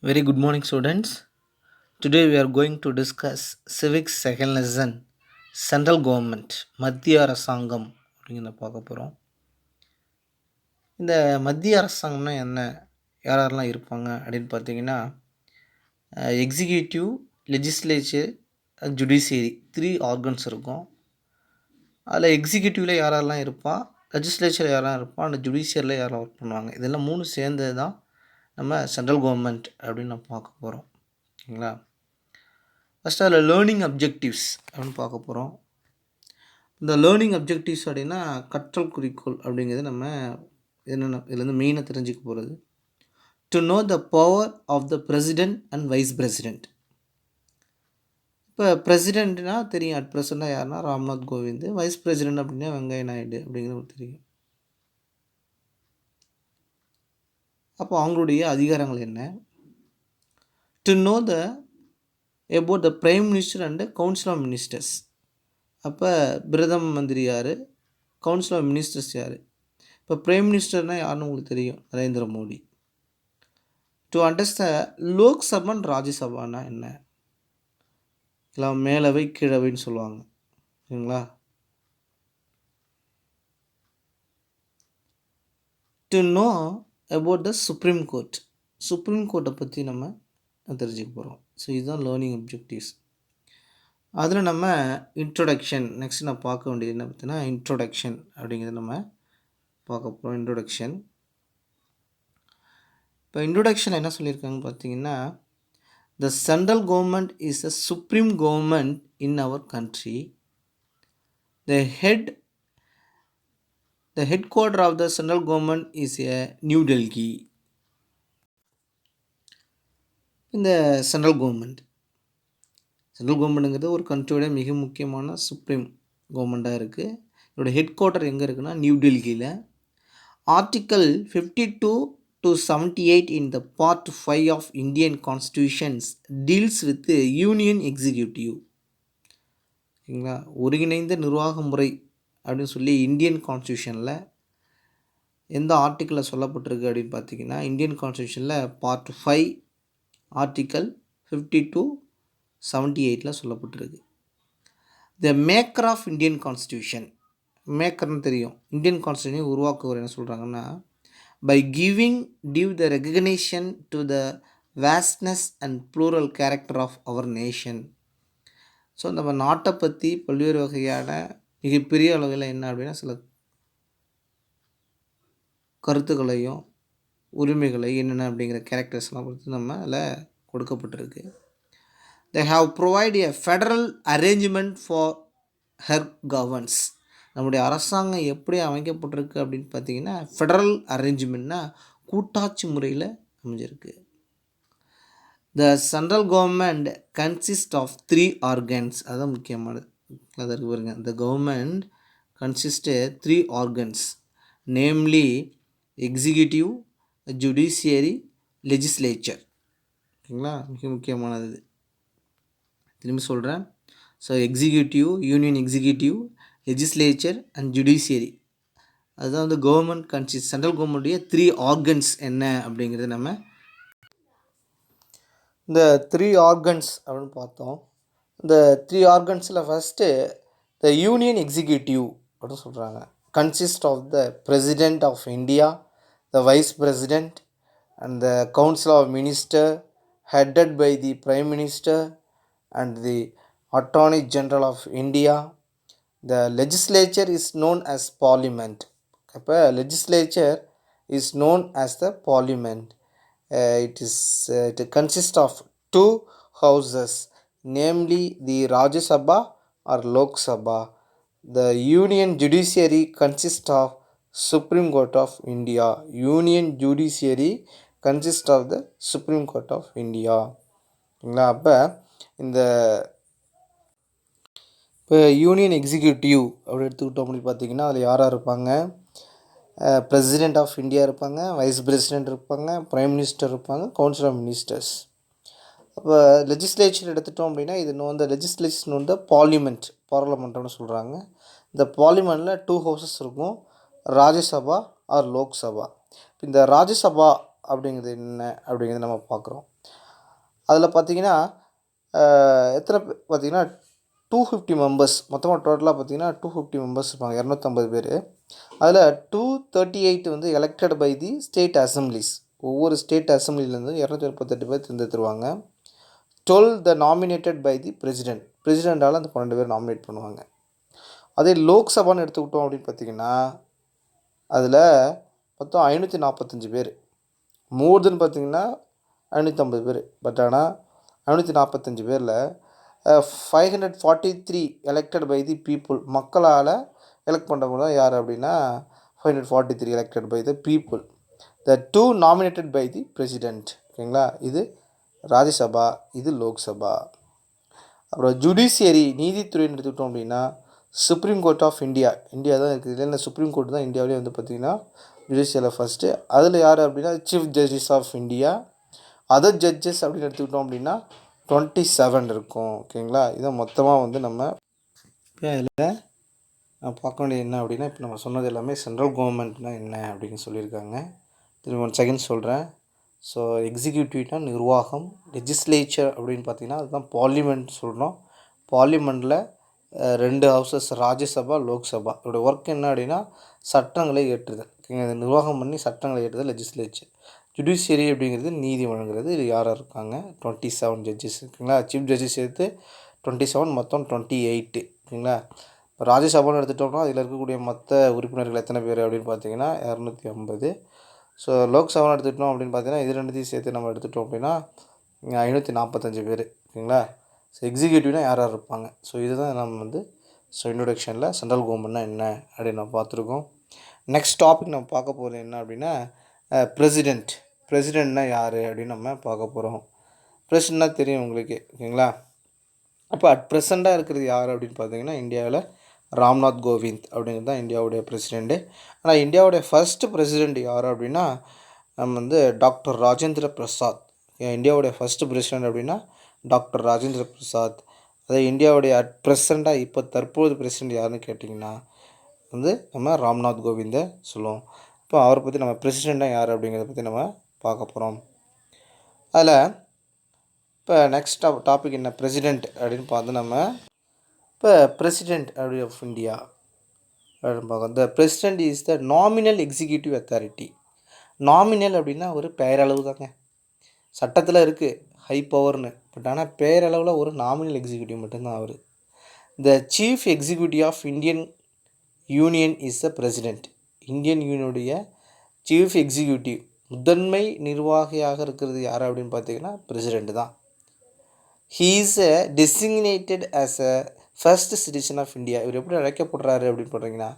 Very good morning, students. Today we are going to discuss civics second lesson, central government, மத்திய அரசாங்கம் அப்படிங்கிறத பார்க்க போகிறோம். இந்த மத்திய அரசாங்கம்னா என்ன, யாரெல்லாம் இருப்பாங்க அப்படின்னு பார்த்தீங்கன்னா, executive, legislature, judiciary three organs இருக்கும். அதில் எக்ஸிக்யூட்டிவில் யாரெல்லாம் இருப்பா, லெஜிஸ்லேச்சர் யாரெல்லாம் இருப்பா, அந்த ஜுடிஷியரில் யாரெல்லாம் ஒர்க் பண்ணுவாங்க. இதெல்லாம் மூணு சேர்ந்தது தான் நம்ம சென்ட்ரல் கவர்மெண்ட் அப்படின்னு நம்ம பார்க்க போகிறோம். ஓகேங்களா? ஃபஸ்ட்டு அதில் லேர்னிங் அப்ஜெக்டிவ்ஸ் அப்படின்னு பார்க்க போகிறோம். இந்த லேர்னிங் அப்ஜெக்டிவ்ஸ் அப்படின்னா கற்றல் குறிக்கோள் அப்படிங்கிறது நம்ம என்னென்ன இதுலேருந்து மெயினாக தெரிஞ்சுக்க போகிறது. To know the power of the president and vice president. இப்போ பிரசிடென்ட்னா தெரியும், அட் ப்ரெசென்ட்டாக யாருன்னா ராம்நாத் கோவிந்த். வைஸ் பிரசிடென்ட் அப்படின்னா வெங்கைய நாயுடு அப்படிங்கிறது தெரியும். அப்போ அவங்களுடைய அதிகாரங்கள் என்ன. To know the about the prime minister and council of ministers. அப்போ பிரதம மந்திரி யார், கவுன்சில் ஆஃப் மினிஸ்டர்ஸ் யார். இப்போ பிரைம் மினிஸ்டர்னால் யாருன்னு உங்களுக்கு தெரியும், Narendra Modi. To understand Lok Sabha and ராஜ்யசபானா என்ன, இல்லை மேலவை கீழவைன்னு சொல்லுவாங்க. சரிங்களா? To know about the supreme court. Supreme கோர்ட்டை பற்றி நம்ம தெரிஞ்சுக்க போகிறோம். ஸோ இதுதான் லேர்னிங் அப்ஜெக்டிவ்ஸ். அதில் நம்ம இன்ட்ரொடக்ஷன் நெக்ஸ்ட் நான் பார்க்க வேண்டியது என்ன பார்த்தீங்கன்னா இன்ட்ரொடக்ஷன் அப்படிங்கிறது நம்ம பார்க்க போகிறோம். இன்ட்ரொடக்ஷன். இப்போ இன்ட்ரொடக்ஷன் என்ன சொல்லியிருக்காங்கன்னு பார்த்தீங்கன்னா, the central government is a supreme government in our country. The head quarter of the central government is a New Delhi. இந்த சென்ட்ரல் கவர்மெண்ட்டுங்கிறது ஒரு கண்ட்ரியோட மிக முக்கியமான சுப்ரீம் கவர்மெண்ட்டாக இருக்குது. இதோட ஹெட் குவார்ட்டர் எங்கே இருக்குன்னா நியூ டெல்லியில். Article 52 to 78 in the part 5 of Indian constitutions deals with the union executive. ஓகேங்களா? ஒருங்கிணைந்த நிர்வாக முறை அப்படின்னு சொல்லி இந்தியன் கான்ஸ்டியூஷனில் எந்த ஆர்டிக்கிளில் சொல்லப்பட்டிருக்கு அப்படின்னு பார்த்தீங்கன்னா, இந்தியன் கான்ஸ்டியூஷனில் பார்ட் 5 ஆர்டிக்கல் 50 to 78 சொல்லப்பட்டிருக்கு. The maker of Indian constitution. மேக்கர்னு தெரியும், இந்தியன் கான்ஸ்டியூஷனை உருவாக்குவர் என்ன சொல்கிறாங்கன்னா, by giving due the recognition to the vastness and plural character of our nation. So நம்ம நாட்டை பற்றி பல்வேறு வகையான மிகப்பெரிய அளவில் என்ன அப்படின்னா சில கருத்துக்களையும் உரிமைகளை என்னென்ன அப்படிங்கிற கேரக்டர்ஸ்லாம் கொடுத்து நம்ம அதில் கொடுக்கப்பட்டிருக்கு. they have provided a federal arrangement for her governance. நம்முடைய அரசாங்கம் எப்படி அமைக்கப்பட்டிருக்கு அப்படின்னு பார்த்தீங்கன்னா ஃபெடரல் அரேஞ்ச்மெண்ட்னா கூட்டாட்சி முறையில் அமைஞ்சிருக்கு. The central government consist of 3 organs. அதுதான் முக்கியமானது. அதற்கு பாருங்க, the government consist 3 organs, namely executive, judiciary, legislature. ஓகேங்களா? மிக முக்கியமானது. திரும்பி சொல்கிறேன். So executive, union executive, legislature and judiciary. அதுதான் வந்து கவர்மெண்ட் கன்சிஸ்ட். சென்ட்ரல் கவர்மெண்ட்டுடைய 3 ஆர்கன்ஸ் என்ன அப்படிங்கிறது நம்ம இந்த 3 ஆர்கன்ஸ் அப்படின்னு பார்த்தோம். இந்த 3 ஆர்கன்ஸில் ஃபஸ்ட்டு த யூனியன் எக்ஸிக்யூட்டிவ் அப்படின்னு சொல்கிறாங்க. Consist of the president of India, the vice president and the council of minister headed by the prime minister and the attorney general of India. The legislature is known as parliament. அப்போ legislature is known as the parliament. It consists of 2 houses, namely the Rajya Sabha or Lok Sabha. The union judiciary consists of Supreme Court of India. Union judiciary consists of the Supreme Court of India. அப்போ இந்த இப்போ union executive அப்படி எடுத்துக்கிட்டோம் அப்படின்னு பார்த்தீங்கன்னா அதில் யாராக இருப்பாங்க, பிரசிடெண்ட் ஆஃப் இந்தியா இருப்பாங்க, வைஸ் பிரசிடெண்ட் இருப்பாங்க, பிரைம் மினிஸ்டர் இருப்பாங்க, கவுன்சில் ஆஃப் மினிஸ்டர்ஸ். அப்போ லெஜிஸ்லேச்சர் எடுத்துட்டோம் அப்படின்னா இது வந்து லெஜிஸ்லேஷன் வந்து பார்லிமெண்ட்னு சொல்கிறாங்க. இந்த பார்லிமெண்ட்டில் 2 ஹவுசஸ் இருக்கும், ராஜ்யசபா ஆர் லோக்சபா. இந்த ராஜ்யசபா அப்படிங்கிறது என்ன அப்படிங்கிறது நம்ம பார்க்குறோம். அதில் பார்த்திங்கன்னா எத்தனை பார்த்திங்கன்னா 250 மெம்பர்ஸ், மொத்தமாக டோட்டலாக பார்த்திங்கன்னா 250 மெம்பர்ஸ் இருப்பாங்க, 250 பேர். அதில் 238 வந்து elected by the state assemblies. ஒவ்வொரு ஸ்டேட் அசம்பிளிலேருந்து 238 பேர் தேர்ந்தெடுத்துருவாங்க. 12 த நாமினேட்டட் பை தி பிரசிடெண்ட்டால் அந்த 12 பேர் நாமினேட் பண்ணுவாங்க. அதே லோக்சபான்னு எடுத்துக்கிட்டோம் அப்படின்னு பார்த்திங்கன்னா அதில் மொத்தம் 545 பேர். மோர் தென் பார்த்திங்கன்னா 550 பேர். பட் ஆனால் 545 பேரில் 543 எலெக்டட் பை தி பீப்புள், மக்களால் எலெக்ட் பண்ணுறவங்க தான் யார் அப்படின்னா 543 elected by the people. The 2 nominated by the president. ஓகேங்களா, இது ராஜ்யசபா, இது லோக்சபா. அப்புறம் ஜுடிஷியரி, நீதித்துறைன்னு எடுத்துக்கிட்டோம் அப்படின்னா சுப்ரீம் கோர்ட் ஆஃப் இந்தியா தான் இருக்குது. இல்லைன்னா சுப்ரீம் கோர்ட் தான் இந்தியாவிலே வந்து பார்த்திங்கன்னா ஜுடிஷியரில் ஃபஸ்ட்டு. அதில் யார் அப்படின்னா chief justice of India. Other judges அப்படின்னு எடுத்துக்கிட்டோம் அப்படின்னா 27 இருக்கும். ஓகேங்களா, இதை மொத்தமாக வந்து நம்ம இப்போ இதில் பார்க்க வேண்டியது என்ன அப்படின்னா, இப்போ நம்ம சொன்னது எல்லாமே சென்ட்ரல் கவர்மெண்ட்னால் என்ன அப்படின்னு சொல்லியிருக்காங்க. திரும்ப 1 செகண்ட் சொல்கிறேன். ஸோ எக்ஸிக்யூட்டிவ்னா நிர்வாகம், லெஜிஸ்லேச்சர் அப்படின்னு பார்த்திங்கன்னா அதுதான் பார்லிமெண்ட் சொல்கிறோம். பார்லிமெண்ட்டில் 2 ஹவுசஸ், ராஜ்யசபா, லோக்சபா. இதோட ஒர்க் என்ன அப்படின்னா சட்டங்களை ஏற்றுதல். ஓகேங்க, நிர்வாகம் பண்ணி சட்டங்களை ஏற்றுதல் லெஜிஸ்லேச்சர். ஜுடிஷியரி அப்படிங்கிறது நீதி வழங்குறது. இது யாராக இருக்காங்க, 27 ஜட்ஜஸ். ஓகேங்களா, சீஃப் ஜட்ஜஸ் சேர்த்து 27, மொத்தம் 28. ஓகேங்களா, இப்போ ராஜ்யசபான்னு எடுத்துட்டோம்னா அதில் இருக்கக்கூடிய மொத்த உறுப்பினர்கள் எத்தனை பேர் அப்படின்னு பார்த்தீங்கன்னா 250. ஸோ லோக்சபான்னு எடுத்துக்கிட்டோம் அப்படின்னு பார்த்தீங்கன்னா இது ரெண்டுத்தையும் சேர்த்து நம்ம எடுத்துட்டோம் அப்படின்னா 545 பேர். ஓகேங்களா, ஸோ எக்ஸிக்யூட்டிவ்னா யார் யார் இருப்பாங்க. ஸோ இதுதான் நம்ம வந்து இன்ட்ரொடக்ஷனில் சென்ட்ரல் கவர்மெண்ட்னா என்ன அப்படின்னு நம்ம பார்த்துருக்கோம். நெக்ஸ்ட் டாபிக் நம்ம பார்க்க போகிறது என்ன அப்படின்னா பிரசிடெண்ட்னா யார் அப்படின்னு நம்ம பார்க்க போகிறோம். பிரசிடெண்ட்னா தெரியும் உங்களுக்கு. ஓகேங்களா, அப்போ அட் ப்ரெசண்ட்டாக இருக்கிறது யார் அப்படின்னு பார்த்தீங்கன்னா இந்தியாவில் ராம்நாத் கோவிந்த் அப்படிங்கிறது தான் இந்தியாவுடைய பிரசிடெண்ட்டு. ஆனால் இந்தியாவுடைய ஃபஸ்ட்டு பிரசிடெண்ட் யார் அப்படின்னா நம்ம வந்து டாக்டர் ராஜேந்திர பிரசாத். இந்தியாவுடைய ஃபஸ்ட்டு பிரசிடெண்ட் அப்படின்னா டாக்டர் ராஜேந்திர பிரசாத். அதே இந்தியாவுடைய அட் ப்ரெசண்ட்டாக இப்போ தற்போது பிரசிடெண்ட் யாருன்னு கேட்டிங்கன்னா வந்து நம்ம ராம்நாத் கோவிந்தை சொல்லுவோம். இப்போ அவரை பற்றி நம்ம பிரசிடெண்ட்டாக யார் அப்படிங்கிறத பற்றி நம்ம பார்க்க போகிறோம். அதில் இப்போ நெக்ஸ்ட் டாபிக் என்ன, பிரசிடெண்ட் அப்படின்னு பார்த்து நம்ம இப்போ பிரசிடெண்ட் அப்படி ஆஃப் இந்தியா அப்படின்னு பார்க்கணும். த president is the nominal executive authority. Nominal அப்படின்னா ஒரு பெயரளவு தாங்க. சட்டத்தில் இருக்குது ஹை பவர்னு, பட் ஆனால் பேரளவில் ஒரு நாமினல் எக்ஸிக்யூட்டிவ் மட்டும்தான் அவர். The chief executive of Indian union is the president. Indian யூனியனுடைய சீஃப் எக்ஸிக்யூட்டிவ், முதன்மை நிர்வாகியாக இருக்கிறது யார் அப்படின்னு பார்த்தீங்கன்னா பிரசிடெண்ட் தான். He is designated as a first citizen of India. இவர் எப்படி அழைக்கப்படுறாரு அப்படின்னு பார்த்தீங்கன்னா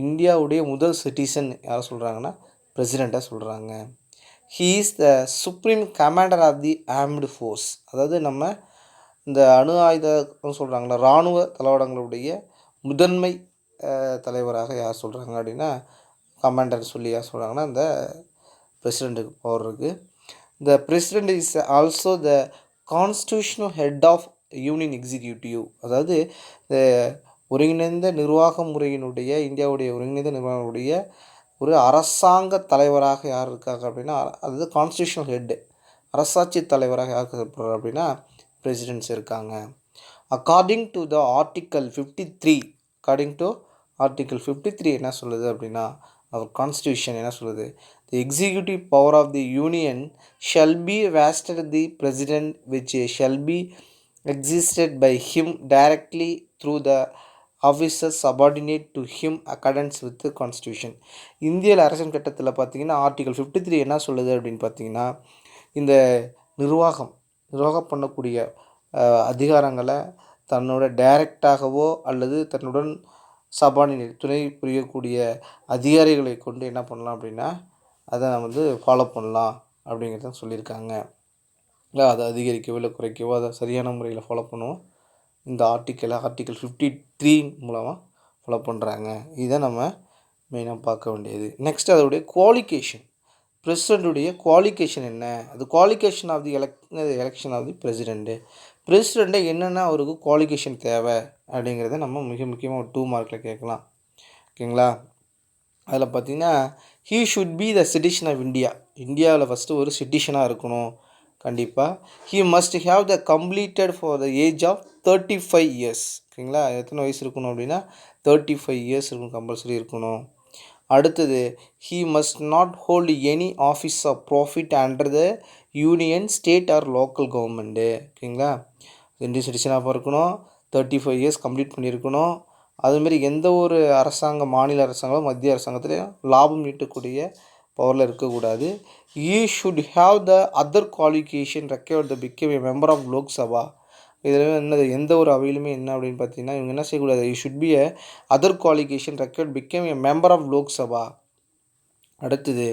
இந்தியாவுடைய முதல் சிட்டிசன் யாரை சொல்கிறாங்கன்னா பிரசிடெண்ட்டாக சொல்கிறாங்க. He is the supreme commander of the armed force. அதாவது நம்ம இந்த அணு ஆயுதம் சொல்கிறாங்களா, இராணுவ தளவாடங்களுடைய முதன்மை தலைவராக யார் சொல்கிறாங்க அப்படின்னா கமாண்டர் சொல்லி யார் சொல்கிறாங்கன்னா இந்த பிரசிடெண்ட்டுக்கு பவர் இருக்குது. The president is also the constitutional head of union executive. அதாவது இந்த ஒருங்கிணைந்த நிர்வாக முறையினுடைய இந்தியாவுடைய ஒருங்கிணைந்த நிர்வாகமுடைய ஒரு அரசாங்க தலைவராக யார் இருக்காங்க அப்படின்னா அதாவது கான்ஸ்டியூஷனல் ஹெட்டு, அரசாட்சி தலைவராக யார் கருதப்படுறார் அப்படின்னா பிரசிடெண்ட்ஸ் இருக்காங்க. According to the article 53, according to article 53 என்ன சொல்லுது அப்படின்னா அவர் கான்ஸ்டியூஷன் என்ன சொல்லுது, the executive power of the union shall be vested the president which shall be exercised by him directly through the officers subordinate to him accordance with the constitution. இந்திய அரசியல் சட்டத்தில் பார்த்தீங்கன்னா article 53 என்ன சொல்லுது அப்படின்னு பார்த்தீங்கன்னா இந்த நிர்வாகம் பண்ணக்கூடிய அதிகாரங்களை தன்னோட டைரக்டாகவோ அல்லது தன்னுடன் சபார்டினேட் துணை புரியக்கூடிய அதிகாரிகளை கொண்டு என்ன பண்ணலாம் அப்படின்னா அதை நம்ம வந்து ஃபாலோ பண்ணலாம் அப்படிங்கிறத சொல்லியிருக்காங்க. இல்லை அதை அதிகரிக்கவோ இல்லை குறைக்கவோ அதை சரியான முறையில் ஃபாலோ பண்ணுவோம் இந்த ஆர்டிக்கல் 53 மூலமாக ஃபாலோ பண்ணுறாங்க. இதை நம்ம மெயினாக பார்க்க வேண்டியது. நெக்ஸ்ட் அதோடைய குவாலிஃபிகேஷன், பிரசிடெண்ட்டுடைய குவாலிஃபிகேஷன் என்ன, அது qualification of the election of the பிரசிடெண்ட்டை என்னென்ன அவருக்கு குவாலிஃபிகேஷன் தேவை அப்படிங்கிறத நம்ம மிக முக்கியமாக ஒரு 2 மார்க்கில் கேட்கலாம். ஓகேங்களா, அதில் பார்த்திங்கன்னா he should be the citizen of India. இந்தியாவில் ஃபஸ்ட்டு ஒரு சிட்டிசனாக இருக்கணும் கண்டிப்பாக. He must have the completed for the age of 35 years. ஓகேங்களா, எத்தனை வயசு இருக்கணும் அப்படின்னா 35 இயர்ஸ் இருக்கணும், கம்பல்சரி இருக்கணும். அடுத்தது, he must not hold any office of profit under the union, state or local government. ஓகேங்களா, இந்தியன் சிட்டிசனாக இருக்கணும், 35 இயர்ஸ் கம்ப்ளீட் பண்ணியிருக்கணும். அதுமாரி எந்த ஒரு மாநில அரசாங்கம், மத்திய அரசாங்கத்துலேயும் லாபம் ஈட்டக்கூடிய பவரில் இருக்கக்கூடாது. You should have the other qualification required to become a member of Lok Sabha. இதில் என்னது, எந்த ஒரு அவையிலுமே என்ன அப்படின்னு பார்த்தீங்கன்னா இவங்க என்ன செய்யக்கூடாது, you should be a other qualification required become a member of Lok Sabha. அடுத்தது,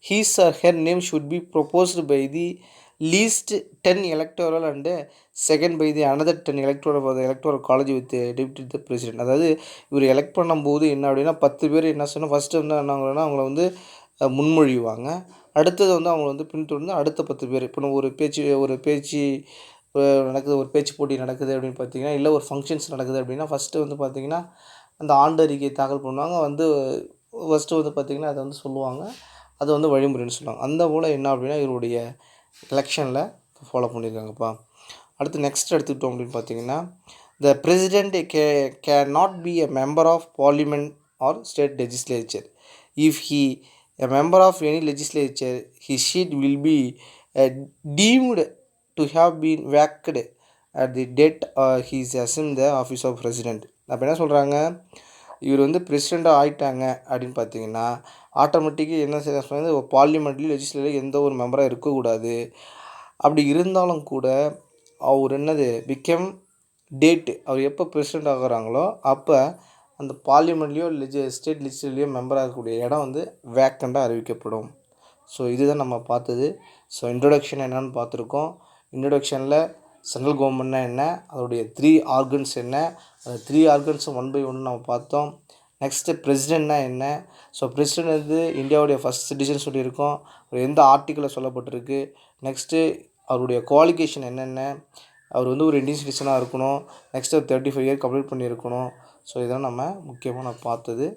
his or her name should be proposed by the least 10 electoral and second by the another 10 electoral for the electoral college with deputy the president. அதாவது இவர் elect பண்ணும்போது என்ன அப்படின்னா 10 பேர் என்ன சொன்னால் first வந்து என்னங்கன்னா அவங்கள வந்து முன்மொழிவாங்க. அடுத்தது வந்து அவங்க வந்து பின்தொடர்ந்து அடுத்த 10 பேர். இப்போ ஒரு பேச்சு நடக்குது, ஒரு பேச்சு போட்டி நடக்குது அப்படின்னு பார்த்தீங்கன்னா, இல்லை ஒரு ஃபங்க்ஷன்ஸ் நடக்குது அப்படின்னா ஃபஸ்ட்டு வந்து பார்த்திங்கன்னா அந்த ஆண்டு அறிக்கை தாக்கல் பண்ணுவாங்க. வந்து ஃபஸ்ட்டு வந்து பார்த்திங்கன்னா அதை வந்து சொல்லுவாங்க, அதை வந்து வழிமுறைன்னு சொல்லுவாங்க. அந்த போல் என்ன அப்படின்னா இவருடைய எலெக்ஷனில் ஃபாலோ பண்ணியிருக்காங்கப்பா. அடுத்து நெக்ஸ்ட் எடுத்துக்கிட்டோம் அப்படின்னு பார்த்தீங்கன்னா, the president can not be a member of parliament or state legislature. If he a member of any legislature, his seat will be deemed to have been vacant at the date he is assumed the office of president. அப்போ என்ன சொல்கிறாங்க, இவர் வந்து பிரசிடெண்ட்டாக ஆகிட்டாங்க அப்படின்னு பார்த்தீங்கன்னா ஆட்டோமேட்டிக்காக என்ன செய்ய, பார்லிமெண்ட்லேயும் லெஜிஸ்லேட்டிவ்லையும் எந்த ஒரு மெம்பராக இருக்கக்கூடாது. அப்படி இருந்தாலும் கூட அவர் என்னது பிகம் டேட்டு, அவர் எப்போ பிரசிடெண்ட் ஆகுறாங்களோ அப்போ அந்த பார்லிமெண்ட்லேயோ ஸ்டேட் லெஜிஸ்லேட்டிவ்லையோ மெம்பராக இருக்கக்கூடிய இடம் வந்து வேக்கண்டாக அறிவிக்கப்படும். ஸோ இதுதான் நம்ம பார்த்தது. ஸோ இன்ட்ரொடக்ஷன் என்னென்னு பார்த்துருக்கோம். இன்ட்ரொடக்ஷனில் சென்ட்ரல் கவர்மெண்ட்னா என்ன, அதோடைய 3 ஆர்கன்ஸ் என்ன, அந்த 3 ஆர்கன்ஸும் 1 by 1 நம்ம பார்த்தோம். நெக்ஸ்ட்டு பிரசிடெண்ட்னா என்ன. ஸோ பிரசிடெண்ட் வந்து இந்தியாவுடைய ஃபஸ்ட் சிட்டிசன் சொல்லியிருக்கோம், எந்த ஆர்டிக்கிளில் சொல்லப்பட்டிருக்கு. நெக்ஸ்ட்டு அவருடைய குவாலிஃபிகேஷன் என்னென்ன, அவர் வந்து ஒரு இந்தியன் சிட்டிசனாக இருக்கணும், நெக்ஸ்ட்டு 35 இயர் கம்ப்ளீட் பண்ணியிருக்கணும். ஸோ இதெல்லாம் நம்ம முக்கியமாக பார்த்தது.